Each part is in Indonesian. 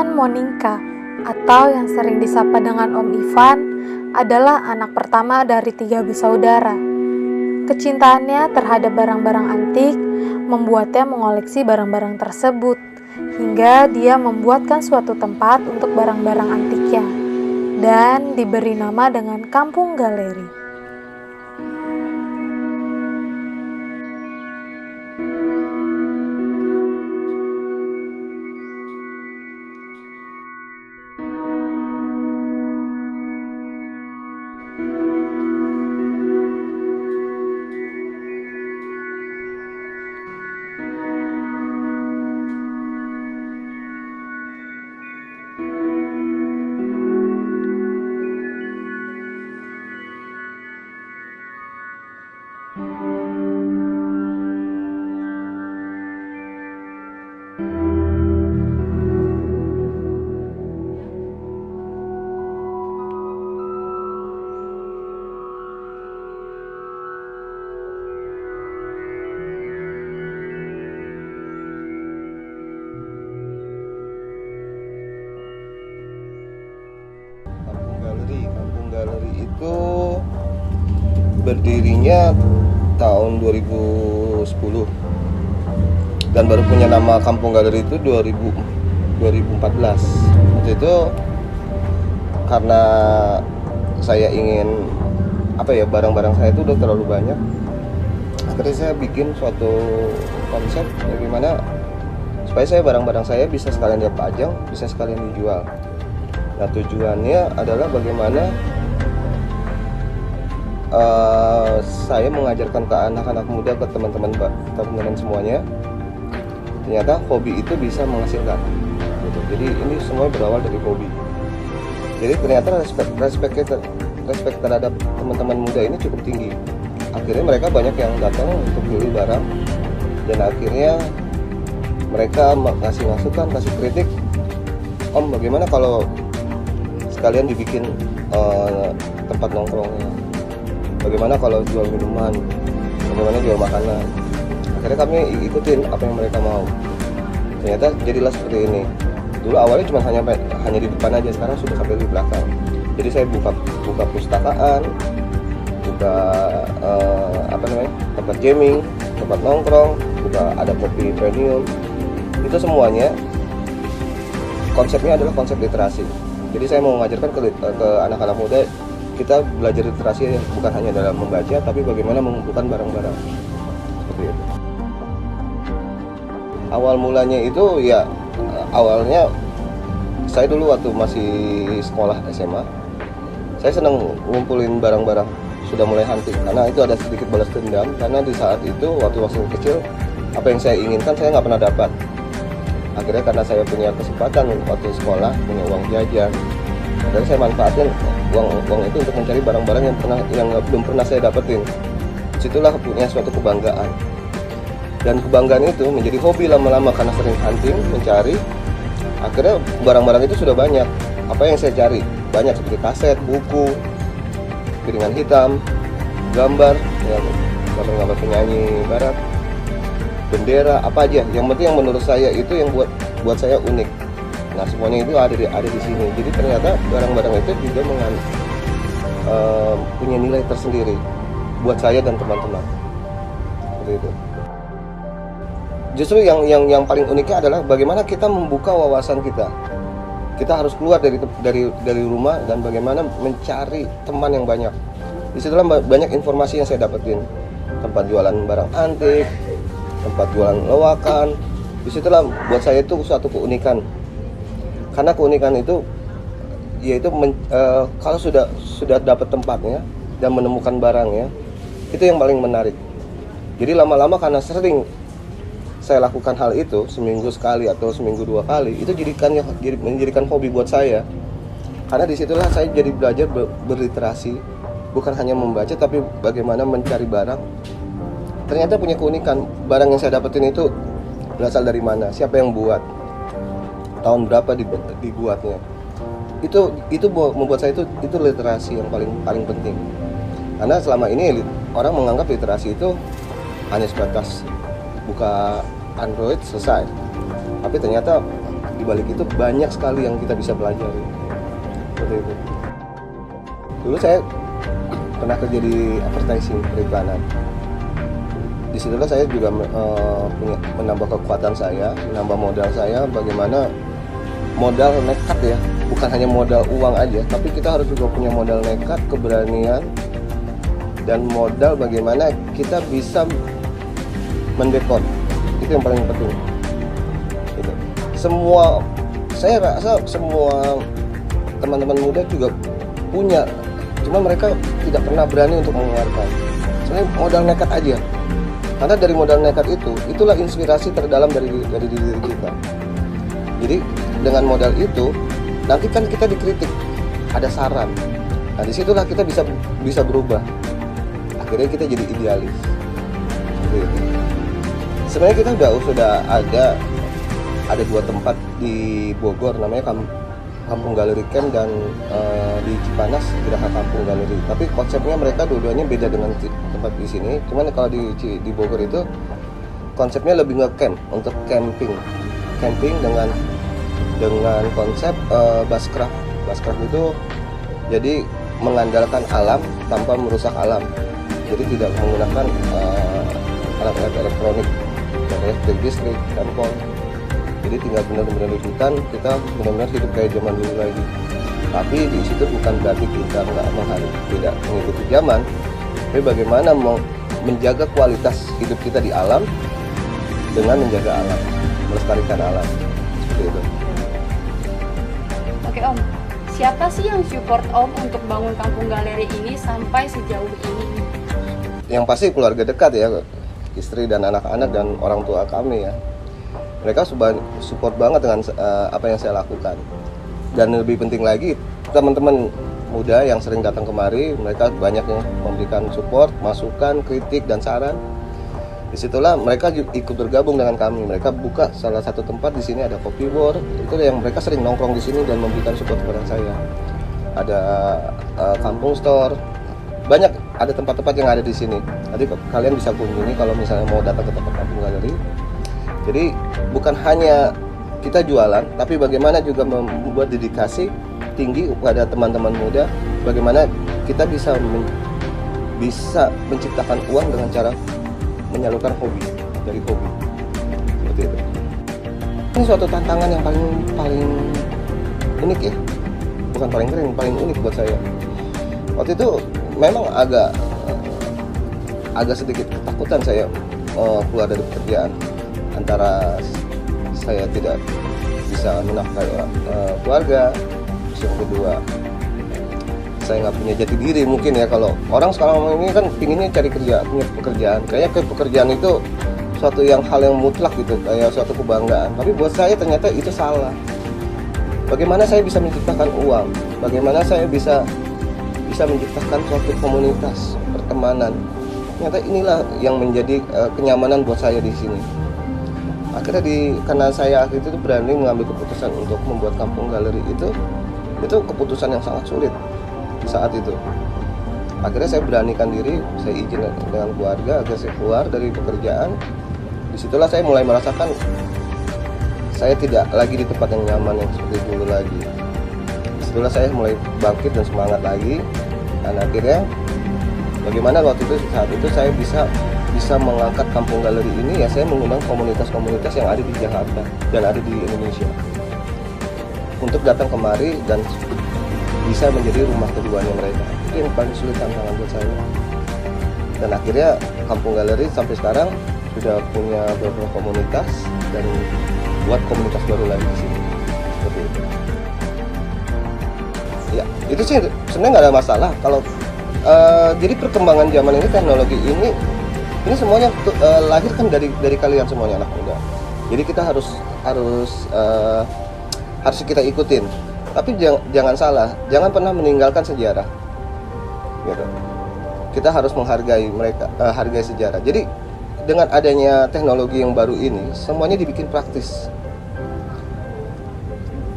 Ivan Moninka, atau yang sering disapa dengan Om Ivan, adalah anak pertama dari 3 bersaudara. Kecintaannya terhadap barang-barang antik membuatnya mengoleksi barang-barang tersebut, hingga dia membuatkan suatu tempat untuk barang-barang antiknya, dan diberi nama dengan Kampung Galeri. Kampung Galeri itu berdirinya tahun 2010 dan baru punya nama Kampung Galeri itu 2014. Waktu itu karena saya ingin barang-barang saya itu udah terlalu banyak, akhirnya saya bikin suatu konsep bagaimana supaya barang-barang saya bisa sekalian dipajang, bisa sekalian dijual. Nah, tujuannya adalah bagaimana saya mengajarkan ke anak-anak muda, ke teman-teman semuanya, ternyata hobi itu bisa menghasilkan gitu. Jadi ini semua berawal dari hobi. Jadi ternyata respect terhadap teman-teman muda ini cukup tinggi. Akhirnya mereka banyak yang datang untuk beli barang, dan akhirnya mereka ngasih masukan, kasih kritik. Om, bagaimana kalau sekalian dibikin tempat nongkrongnya, bagaimana kalau jual minuman, bagaimana jual makanan. Akhirnya kami ikutin apa yang mereka mau. Ternyata jadilah seperti ini. Dulu awalnya cuma hanya di depan aja, sekarang sudah sampai di belakang. Jadi saya buka pustakaan, buka tempat jamming, tempat nongkrong, ada kopi premium. Itu semuanya konsepnya adalah konsep literasi. Jadi saya mau mengajarkan ke anak-anak muda, kita belajar literasi bukan hanya dalam membaca, tapi bagaimana mengumpulkan barang-barang. Seperti itu. Awal mulanya itu awalnya saya dulu waktu masih sekolah SMA, saya senang ngumpulin barang-barang, sudah mulai hunting, karena itu ada sedikit balas dendam, karena di saat itu waktu masih kecil, apa yang saya inginkan saya nggak pernah dapat. Akhirnya karena saya punya kesempatan waktu sekolah, punya uang jajan, dan saya manfaatin uang itu untuk mencari barang-barang yang belum pernah saya dapetin. Situlah punya suatu kebanggaan, dan kebanggaan itu menjadi hobi lama-lama karena sering hunting, mencari. Akhirnya barang-barang itu sudah banyak. Apa yang saya cari banyak, seperti kaset, buku, piringan hitam, gambar penyanyi barat, bendera, apa aja. Yang penting yang menurut saya itu yang buat saya unik. Nah, semuanya itu ada di sini. Jadi ternyata barang-barang itu juga punya nilai tersendiri buat saya dan teman-teman. Seperti itu. Justru yang paling uniknya adalah bagaimana kita membuka wawasan kita. Kita harus keluar dari rumah dan bagaimana mencari teman yang banyak. Disitulah banyak informasi yang saya dapetin. Tempat jualan barang antik, tempat jualan lewakan. Disitulah buat saya itu suatu keunikan. Karena keunikan itu yaitu kalau sudah dapat tempatnya dan menemukan barangnya, itu yang paling menarik. Jadi lama-lama karena sering saya lakukan hal itu seminggu sekali atau seminggu 2 kali, itu menjadikan hobi buat saya. Karena disitulah saya jadi belajar berliterasi, bukan hanya membaca tapi bagaimana mencari barang. Ternyata punya keunikan. Barang yang saya dapetin itu berasal dari mana, siapa yang buat, tahun berapa dibuatnya. Itu membuat saya itu literasi yang paling penting. Karena selama ini orang menganggap literasi itu hanya sebatas buka Android selesai. Tapi ternyata di balik itu banyak sekali yang kita bisa belajar. Seperti itu. Dulu saya pernah kerja di advertising, periklanan. Disitulah saya juga menambah kekuatan saya, menambah modal saya. Bagaimana modal nekat ya, bukan hanya modal uang aja, tapi kita harus juga punya modal nekat, keberanian, dan modal bagaimana kita bisa mendekor. Itu yang paling penting. Gitu. Saya rasa semua teman-teman muda juga punya, cuma mereka tidak pernah berani untuk mengeluarkan. Sebenarnya modal nekat aja. Karena dari modal nekat itulah inspirasi terdalam dari diri kita. Jadi dengan modal itu, nanti kan kita dikritik, ada saran. Nah disitulah kita bisa berubah. Akhirnya kita jadi idealis. Gitu. Sebenarnya kita sudah ada 2 tempat di Bogor, namanya Kampung Galeri Camp dan di Cipanas Geraha Kampung Galeri. Tapi konsepnya mereka dua-duanya beda dengan tempat di sini. Cuman kalau di Bogor itu konsepnya lebih nge-camp, untuk camping dengan konsep buscraft. Buscraft itu jadi mengandalkan alam tanpa merusak alam. Jadi tidak menggunakan alat-alat elektronik, listrik, handphone. Jadi tinggal benar-benar di hutan, kita benar-benar hidup kayak zaman dulu lagi. Tapi di situ bukan berarti kita tidak mengikuti zaman, tapi bagaimana menjaga kualitas hidup kita di alam dengan menjaga alam, melestarikan alam. Seperti itu. Oke Om, siapa sih yang support Om untuk bangun Kampung Galeri ini sampai sejauh ini? Yang pasti keluarga dekat ya, istri dan anak-anak dan orang tua kami ya. Mereka support banget dengan apa yang saya lakukan. Dan lebih penting lagi, teman-teman muda yang sering datang kemari, mereka banyak yang memberikan support, masukan, kritik, dan saran. Disitulah mereka ikut bergabung dengan kami. Mereka buka salah satu tempat di sini, ada Coffee War. Itu yang mereka sering nongkrong di sini dan memberikan support kepada saya. Ada Kampung Store. Banyak ada tempat-tempat yang ada di sini. Nanti kalian bisa kunjungi kalau misalnya mau datang ke tempat Kampung Galeri. Jadi bukan hanya kita jualan, tapi bagaimana juga membuat dedikasi tinggi kepada teman-teman muda. Bagaimana kita bisa menciptakan uang dengan cara menyalurkan hobi, dari hobi. Seperti itu. Ini suatu tantangan yang paling unik ya. Bukan paling keren, paling unik buat saya. Waktu itu memang agak sedikit ketakutan saya keluar dari pekerjaan. Antara saya tidak bisa menafkahi keluarga, yang kedua saya nggak punya jati diri mungkin ya. Kalau orang sekarang ini kan pinginnya cari kerja, punya pekerjaan, kayaknya pekerjaan itu suatu hal yang mutlak gitu, kayak suatu kebanggaan. Tapi buat saya ternyata itu salah. Bagaimana saya bisa menciptakan uang, bagaimana saya bisa menciptakan suatu komunitas pertemanan, ternyata inilah yang menjadi kenyamanan buat saya di sini. Akhirnya karena saya itu berani mengambil keputusan untuk membuat Kampung Galeri itu keputusan yang sangat sulit di saat itu. Akhirnya saya beranikan diri, saya izin dengan keluarga agar saya keluar dari pekerjaan. Disitulah saya mulai merasakan saya tidak lagi di tempat yang nyaman yang seperti dulu lagi. Disitulah saya mulai bangkit dan semangat lagi. Dan akhirnya bagaimana waktu itu saat itu saya bisa mengangkat Kampung Galeri ini ya, saya mengundang komunitas-komunitas yang ada di Jakarta dan ada di Indonesia untuk datang kemari dan bisa menjadi rumah keduanya mereka. Itu yang paling sulit tantangan buat saya. Dan akhirnya Kampung Galeri sampai sekarang sudah punya beberapa komunitas dan buat komunitas baru lagi di sini. Seperti itu. Ya, itu sih sebenarnya nggak ada masalah kalau jadi perkembangan zaman ini, teknologi ini semuanya lahir kan dari kalian semuanya anak muda. Jadi kita harus kita ikutin. Tapi jangan salah, jangan pernah meninggalkan sejarah. Gitu. Kita harus menghargai mereka, hargai sejarah. Jadi dengan adanya teknologi yang baru ini, semuanya dibikin praktis.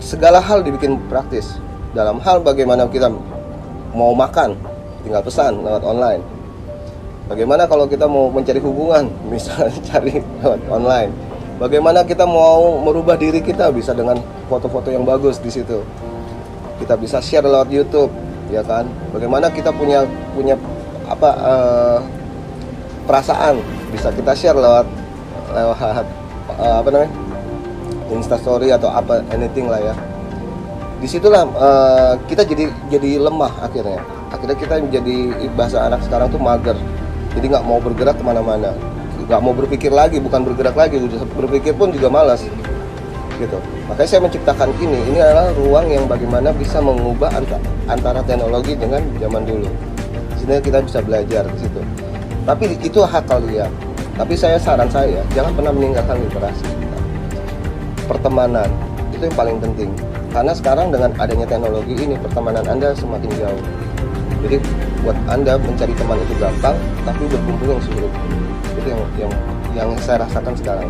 Segala hal dibikin praktis. Dalam hal bagaimana kita mau makan, tinggal pesan lewat online. Bagaimana kalau kita mau mencari hubungan, misalnya cari lewat online. Bagaimana kita mau merubah diri kita bisa dengan foto-foto yang bagus di situ. Kita bisa share lewat YouTube, ya kan? Bagaimana kita punya perasaan bisa kita share lewat Instastory atau anything lah ya. Disitulah kita jadi lemah akhirnya. Akhirnya kita jadi bahasa anak sekarang tuh mager. Jadi nggak mau bergerak kemana-mana, nggak mau berpikir lagi, bukan bergerak lagi, berpikir pun juga malas gitu. Makanya saya menciptakan ini adalah ruang yang bagaimana bisa mengubah antara teknologi dengan zaman dulu. Sehingga kita bisa belajar di situ. Tapi itu hak kalian. Tapi saran saya jangan pernah meninggalkan literasi. Pertemanan itu yang paling penting. Karena sekarang dengan adanya teknologi ini pertemanan Anda semakin jauh. Jadi buat Anda mencari teman itu gampang, tapi berkumpul yang sulit. Itu yang saya rasakan sekarang.